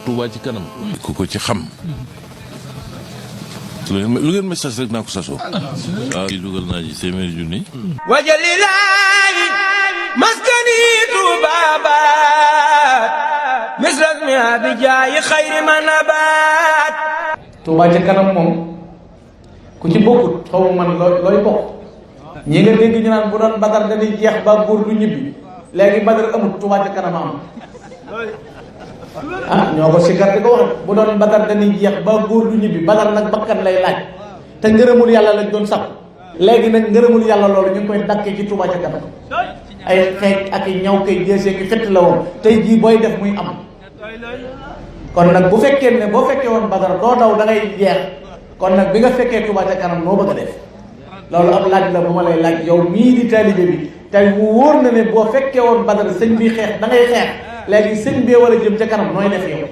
Touba ci kanam ku ko ci xam lu ngeen message rek naa ko sasoo waaw yi dugal naa ji téeméeri junni wajalilaahi maskani tubabat misras mi abijaayi xayri manabat. Touba ca kanam moom ku ci bokkut xaw ma man looy bokk. ñi nga dégg ñu naan bu doon Badar dañuy jeex ba góor du ñibbi léegi Badar amut Touba ca kanam am ñoo ko sikkar di ko wax bu doon Badar dañuy jeex ba góor du ñibbi Badar nag bakkan lay laaj te ngërëmul yàlla lañ doon sax léegi nag ngërëmul yàlla loolu ñu ngi koy dakkee ci Touba ca kanam ay xeej ak i ñaw koy jeesee ki fett la woon tey jii booy def muy am. kon nag bu fekkee ne boo fekkee woon Badar doo daw da ngay jeex kon nag bi nga fekkee Touba ca kanam noo bëgg a def loolu ab laaj la bu ma lay laaj yow mii di taalibe bi tey mu wóor na ne boo fekkee woon Badar sëñ bi xeex da ngay xeex léegi sëñ bee war a jëm ca kanam nooy def yow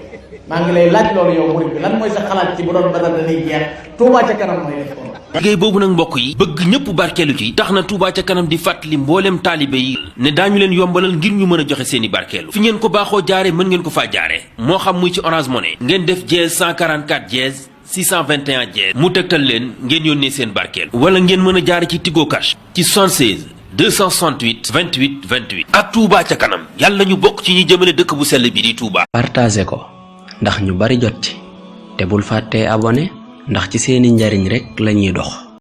maa ngi lay laaj loolu yow murid bi lan mooy sa xalaat ci bu doon Badar dañuy jeex Touba ca kanam nooy def ko. liggéey boobu nag mbokk yi bëgg ñëpp barkeelu ci tax na Touba ca kanam di fàttali mbooleem taalibe yi ne daañu leen yombalal ngir ñu mën a joxe seeni barkeelu fi ngeen ko baaxoo jaare mën ngeen ko faa jaare moo xam muy ci Orange Money ngeen def dièse 144 dièse 621 dièse mu tegtal leen ngeen yónnee seen barkeelu wala ngeen mën a jaare ci Tigo Cash ci 76 268 28 28 ak Touba ca kanam yàlla ñu bokk ci ñi jëmale dëkk bu sell bi di Touba. partagé ko ndax ñu bari jot ci te bul fàttee abonné ndax ci seeni njariñ rekk lañuy dox.